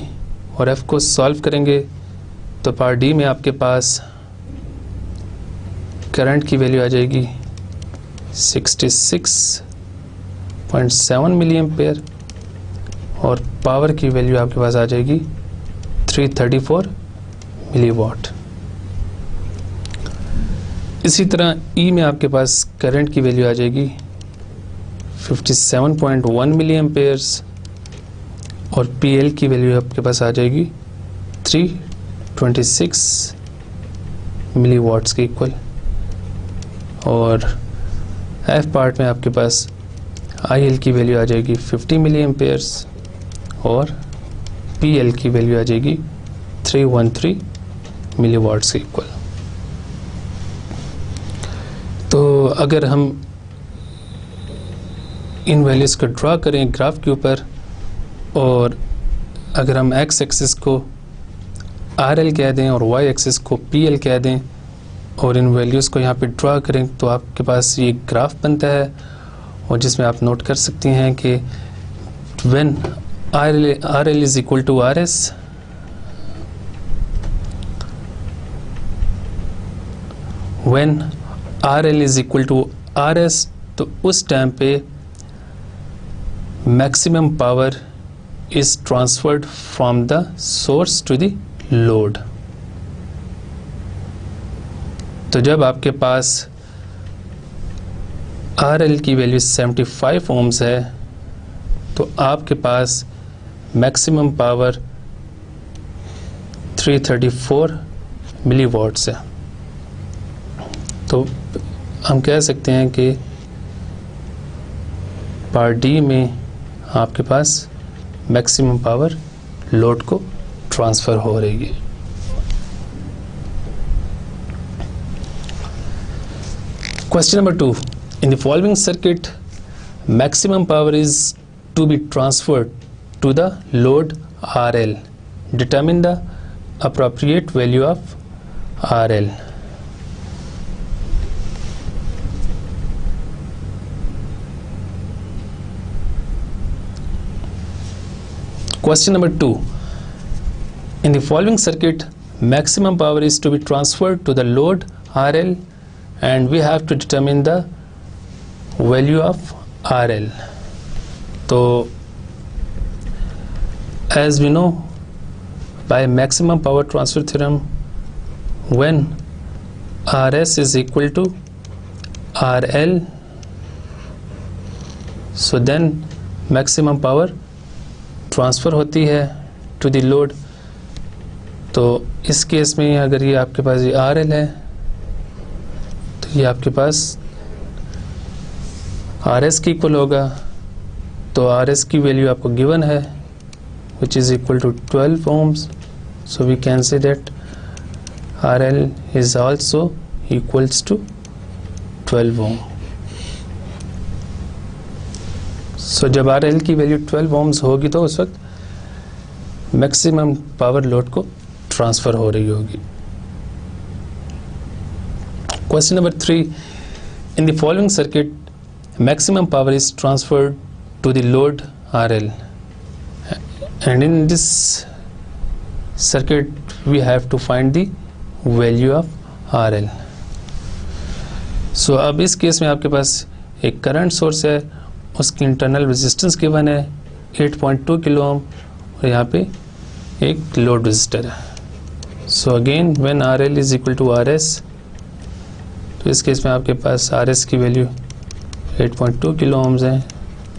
और एफ को सॉल्व करेंगे। तो पार्ट डी में आपके पास करंट की वैल्यू आ जाएगी 66.7 मिली एम्पेयर और पावर की वैल्यू आपके पास आ जाएगी 334 मिली वाट। इसी तरह ई में आपके पास करंट की वैल्यू आ जाएगी 57.1 मिली एम्पेयर्स और PL की वैल्यू आपके पास आ जाएगी 326 मिली वाट्स के इक्वल। और एफ पार्ट में आपके पास IL की वैल्यू आ जाएगी 50 मिली एम्पेयर्स और PL की वैल्यू आ जाएगी 313 मिली वाट्स के इक्वल। तो अगर हम इन वैल्यूज़ को ड्रा करें ग्राफ के ऊपर और अगर हम एक्स एक्सिस को RL कह दें और वाई एक्सिस को PL कह दें और इन वैल्यूज़ को यहाँ पे ड्रा करें तो आपके पास ये ग्राफ बनता है और जिसमें आप नोट कर सकते हैं कि when RL is equal to RS, when RL is equal to RS, तो उस टाइम पे maximum power is transferred from the source to the load। तो जब आपके पास RL की वैल्यू 75 ohms है तो आपके पास मैक्सिमम पावर 334 मिली वाट्स है। तो हम कह सकते हैं कि पार्ट डी में आपके पास मैक्सिमम पावर लोड को ट्रांसफ़र हो रही है। Question number 2, in the following circuit maximum power is to be transferred to the load RL, determine the appropriate value of RL। Question number 2, in the following circuit maximum power is to be transferred to the load RL and we have to determine the value of RL। तो as we know by maximum power transfer theorem, when RS is equal to RL, so then maximum power transfer होती है to the load. तो इस case में अगर ये आपके पास ये RL है तो ये आपके पास RS की इक्वल होगा। तो RS की वैल्यू आपको गिवन है which is equal to 12 ohms, so we can say that RL is also equals to 12 ohm। So जब RL की वैल्यू 12 ohms होगी तो उस वक्त मैक्सिमम पावर लोड को ट्रांसफ़र हो रही होगी। Question number 3, in the following circuit maximum power is transferred to the load RL and in this circuit we have to find the value of RL। So अब इस case में आपके पास एक current source है, उसकी इंटरनल रेजिस्टेंस गिवन है 8.2 kilo ohm और यहाँ पे एक लोड रजिस्टर है। So again when R L is equal to R S, तो इस केस में आपके पास आर एस की वैल्यू 8.2 किलो ओम्स है।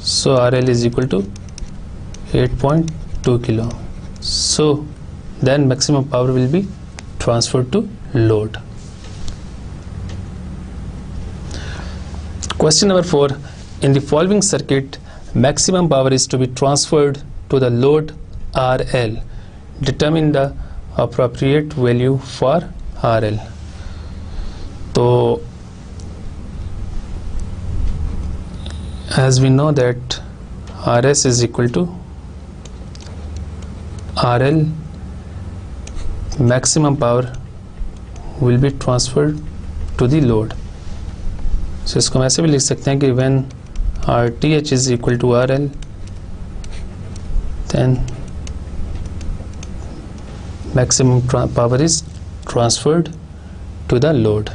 So R L is equal to 8.2 kilo. So then maximum power will be transferred to load. Question number 4. In the following circuit, maximum power is to be transferred to the load RL. Determine the appropriate value for RL. तो as we know that RS is equal to RL, maximum power will be transferred to the load. So इसको हम ऐसे भी लिख सकते हैं कि when RTH is equal to RL, then maximum power is transferred to the load.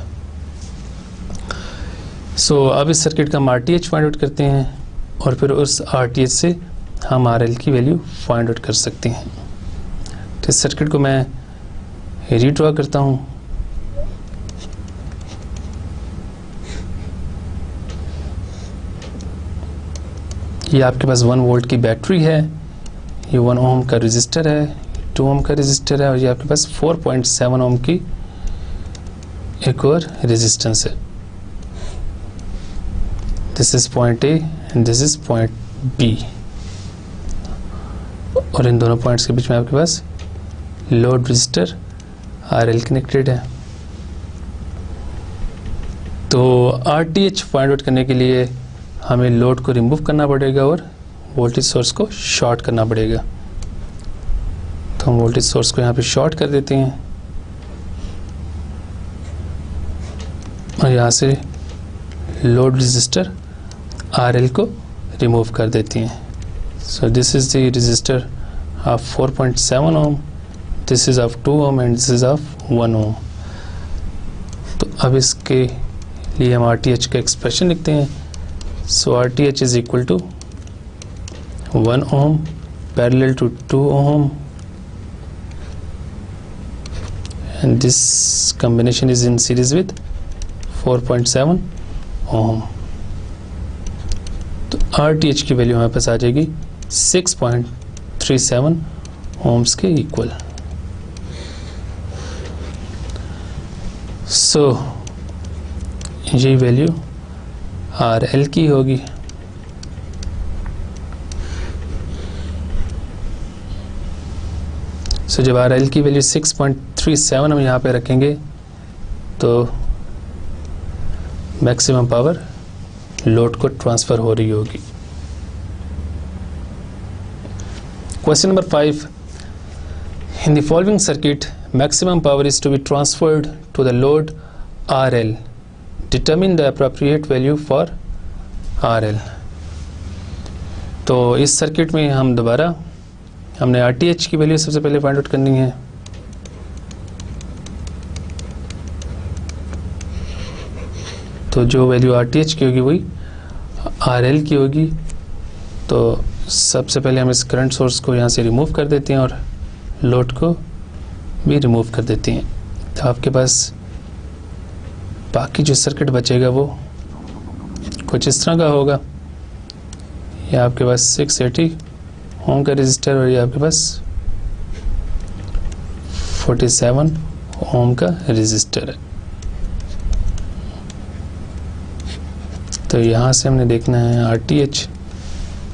So अब इस सर्किट का हम RTH फाइंड आउट करते हैं और फिर उस RTH से हम RL की वैल्यू फाइंड आउट कर सकते हैं। तो इस सर्किट को मैं रीड्रॉ करता हूँ। ये आपके पास 1 वोल्ट की बैटरी है, ये 1 ओम का रजिस्टर है, 2 ओम का रजिस्टर है और ये आपके पास 4.7 ओम की एक और रेजिस्टेंस है। This is point A and this is point B, और इन दोनों पॉइंट्स के बीच में आपके पास लोड रजिस्टर RL कनेक्टेड है। तो RTH फाइंड आउट करने के लिए हमें लोड को रिमूव करना पड़ेगा और वोल्टेज सोर्स को शॉर्ट करना पड़ेगा। तो हम वोल्टेज सोर्स को यहाँ पे शॉर्ट कर देते हैं और यहाँ से लोड रेजिस्टर RL को रिमूव कर देती हैं। So this is the resistor of 4.7 ohm, this is of 2 ohm and this is of 1 ohm. तो अब इसके लिए हम RTH का एक्सप्रेशन लिखते हैं। So RTH is equal to 1 ohm parallel to 2 ohm, and this combination is in series with 4.7 ohm. तो RTH की वैल्यू हमारे पास आ जाएगी 6.37 ohms के इक्वल। सो ये वैल्यू RL की होगी। सो जब RL की वैल्यू 6.37 हम यहाँ पे रखेंगे तो मैक्सिमम पावर लोड को ट्रांसफ़र हो रही होगी। Question number 5. In the following circuit, maximum power is to be transferred to the load RL. Determine the appropriate value for RL. तो इस सर्किट में हम दोबारा हमने RTH की वैल्यू सबसे पहले फाइंड आउट करनी है। तो जो वैल्यू RTH की होगी वही RL की होगी। तो सबसे पहले हम इस करंट सोर्स को यहाँ से रिमूव कर देते हैं और लोड को भी रिमूव कर देते हैं। तो आपके पास बाकी जो सर्किट बचेगा वो कुछ इस तरह का होगा। ये आपके पास 680 ओम का रजिस्टर और ये आपके पास 47 ओम का रजिस्टर है। तो यहाँ से हमने देखना है RTH।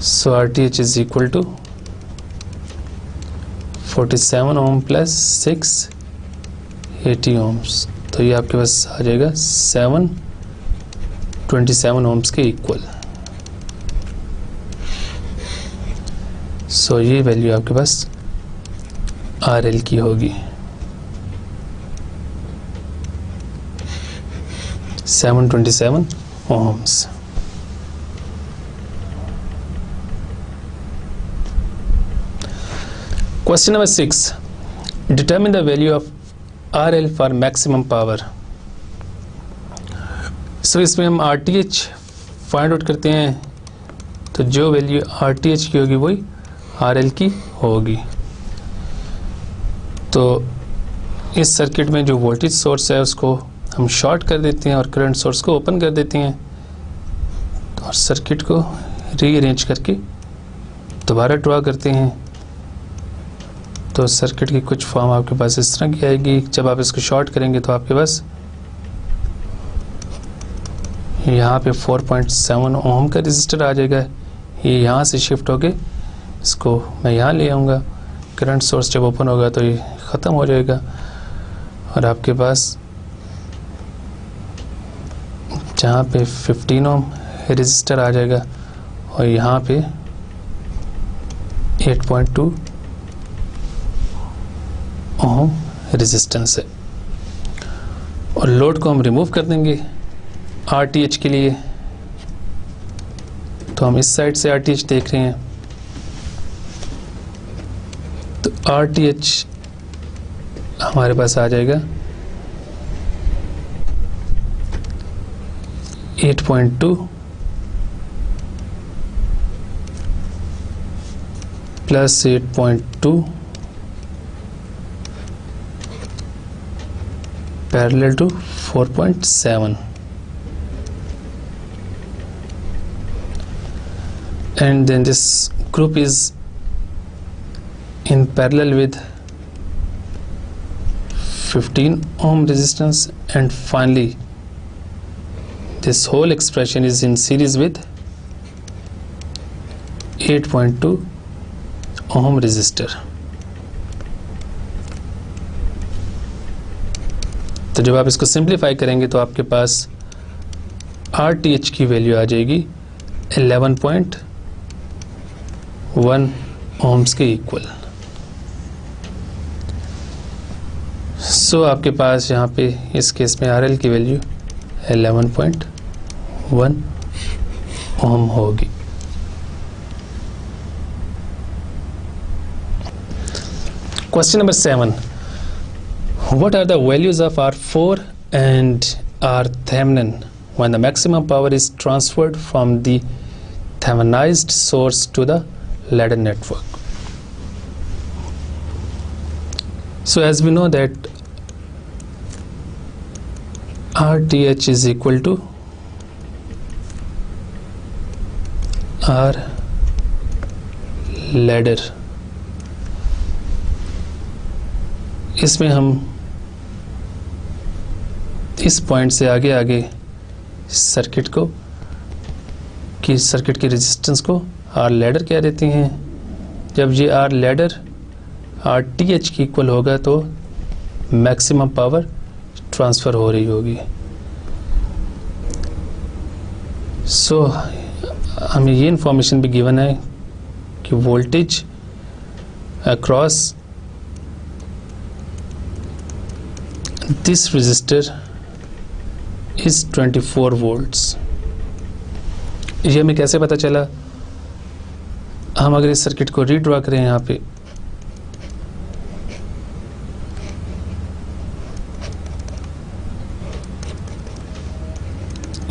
So RTH is equal to 47 ohm plus 680 ohms. तो ये आपके पास आ जाएगा 727 ओम्स के इक्वल। सो ये वैल्यू आपके पास RL की होगी 727 ohms. Question number 6. Determine the value of RL for maximum power. So इसमें हम RTH फाइंड आउट करते हैं। तो जो वैल्यू RTH की होगी वही RL की होगी। तो इस सर्किट में जो वोल्टेज सोर्स है उसको हम शॉर्ट कर देते हैं और करंट सोर्स को ओपन कर देते हैं, और सर्किट को रीअरेंज करके दोबारा ड्रॉ करते हैं। तो सर्किट की कुछ फॉर्म आपके पास इस तरह की आएगी। जब आप इसको शॉर्ट करेंगे तो आपके पास यहाँ पे 4.7 ओम का रेजिस्टर आ जाएगा। ये यहाँ से शिफ्ट होके इसको मैं यहाँ ले आऊँगा। करंट सोर्स जब ओपन होगा तो ये ख़त्म हो जाएगा और आपके पास जहाँ पे 15 ओम रेजिस्टर आ जाएगा और यहाँ पे 8.2 ओम रेजिस्टेंस है। और लोड को हम रिमूव कर देंगे RTH के लिए। तो हम इस साइड से RTH देख रहे हैं, तो RTH हमारे पास आ जाएगा 8.2 plus 8.2 parallel to 4.7, and then this group is in parallel with 15 ohm resistance, and finally this whole expression is in series with 8.2 ohm resistor। तो जब आप इसको सिंप्लीफाई करेंगे तो आपके पास RTH की वैल्यू आ जाएगी 11.1 ओम्स के इक्वल। सो आपके पास यहाँ पे इस केस में RL की वैल्यू 11.1 ओम होगी। Question number 7. What are the values of R4 and R-Thevenin when the maximum power is transferred from the Theveninized source to the ladder network? So as we know that RTH is equal to R ladder। इसमें हम इस point से आगे आगे circuit की resistance को R ladder कह देते हैं। जब ये R लैडर RTH की इक्वल होगा तो मैक्सिमम पावर ट्रांसफ़र हो रही होगी। सो हमें ये इंफॉर्मेशन भी गिवन है कि voltage across this resistor is 24 volts। ये हमें कैसे पता चला? हम अगर इस सर्किट को रीड्रॉ करें यहाँ पे,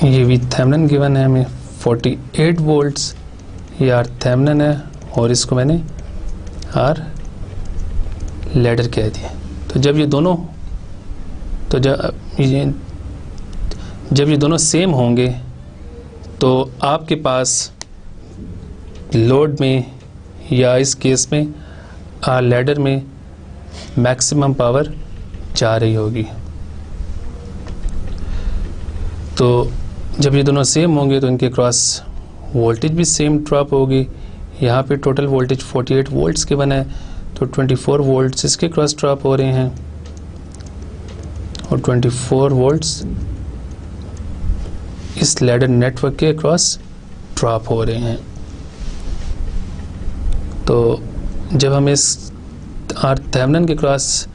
ये भी थेवेनिन गिवन है हमें 48 वोल्ट्स, ये आर थेवेनिन है और इसको मैंने आर लैडर कह दिया। तो जब ये दोनों सेम होंगे तो आपके पास लोड में या इस केस में आर लैडर में मैक्सिमम पावर जा रही होगी। तो जब ये दोनों सेम होंगे तो इनके क्रॉस वोल्टेज भी सेम ड्रॉप होगी। यहाँ पे टोटल वोल्टेज 48 वोल्ट्स के बना है तो 24 वोल्ट्स इसके क्रॉस ड्रॉप हो रहे हैं और 24 वोल्ट्स इस लैडर नेटवर्क के क्रॉस ड्रॉप हो रहे हैं। तो जब हमें इस आर थेवेनिन के क्रॉस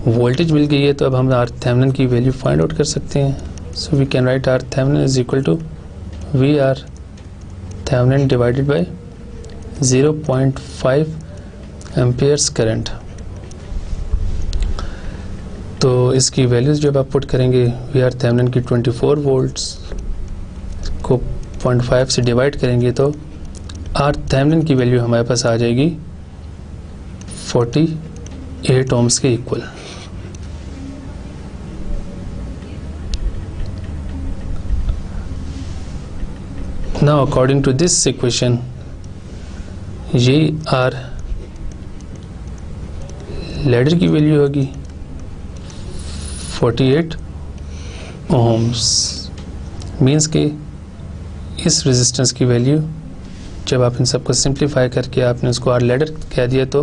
वोल्टेज मिल गई है तो अब हम आर थेवेनिन की वैल्यू फाइंड आउट कर सकते हैं। So we can write R Thevenin is equal to V R Thevenin divided by 0.5 amperes current. तो इसकी वैल्यूज़ जब आप पुट करेंगे वी आर थेवेनिन की 24 वोल्ट्स को 0.5 से डिवाइड करेंगे तो आर थेवेनिन की वैल्यू हमारे पास आ जाएगी 40 8 ohms के equal. Now according to this equation, ये आर लैडर की वैल्यू होगी 48 ohms, मीन्स कि इस रेजिस्टेंस की वैल्यू जब आप इन सबको सिंप्लीफाई करके आपने उसको आर लैडर कह दिया तो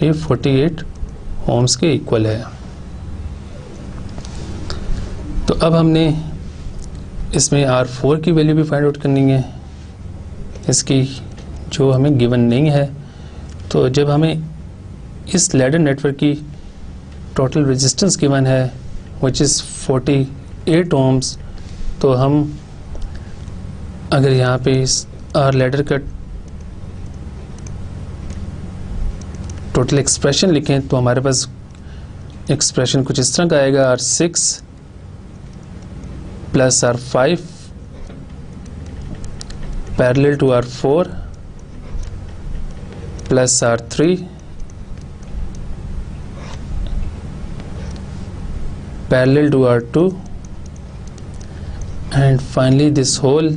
ये 48 ohms के इक्वल है। तो अब हमने इसमें R4 की वैल्यू भी फाइंड आउट करनी है, इसकी जो हमें गिवन नहीं है। तो जब हमें इस लैडर नेटवर्क की टोटल रेजिस्टेंस गिवन है विच इज़ 48 ohms, तो हम अगर यहाँ पे इस आर लैडर का टोटल एक्सप्रेशन लिखें तो हमारे पास एक्सप्रेशन कुछ इस तरह का आएगा, R6 plus R5 parallel to R4 plus R3 parallel to R2 and finally this whole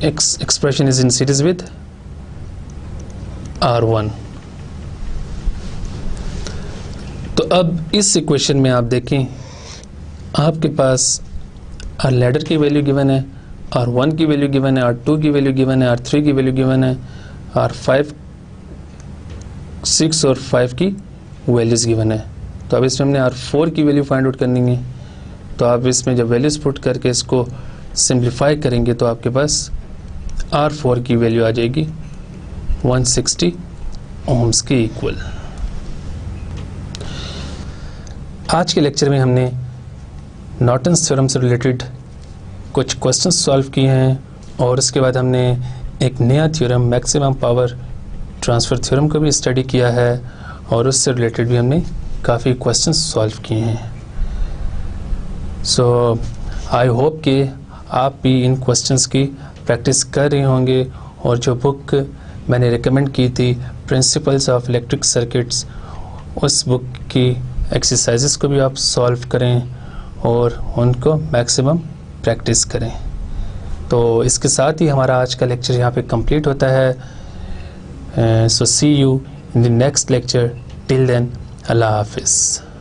expression is in series with R1। तो अब इस इक्वेशन में आप देखें, आपके पास आर लैडर की वैल्यू गिवन है, R1 की वैल्यू गिवन है, R2 की वैल्यू गिवन है, R3 की वैल्यू गिवन है, R5 6 और 5 की वैल्यूज़ गिवन है। तो अब इसमें हमने R4 की वैल्यू फाइंड आउट करनी है। तो आप इसमें जब वैल्यूज़ पुट करके इसको सिंप्लीफाई करेंगे तो आपके पास R4 की वैल्यू आ जाएगी 160 ohms के इक्वल। आज के लेक्चर में हमने नॉर्टन्स थ्योरम से रिलेटेड कुछ क्वेश्चंस सॉल्व किए हैं और उसके बाद हमने एक नया theorem maximum power transfer theorem को भी स्टडी किया है और उससे रिलेटेड भी हमने काफ़ी क्वेश्चंस सॉल्व किए हैं। सो आई होप कि आप भी इन क्वेश्चंस की प्रैक्टिस कर रहे होंगे और जो बुक मैंने रिकमेंड की थी प्रिंसिपल्स ऑफ इलेक्ट्रिक सर्किट्स, उस बुक की एक्सरसाइजेस को भी आप सॉल्व करें और उनको मैक्सिमम प्रैक्टिस करें। तो इसके साथ ही हमारा आज का लेक्चर यहाँ पे कंप्लीट होता है। So see you in the next lecture, till then अल्लाह हाफिज़।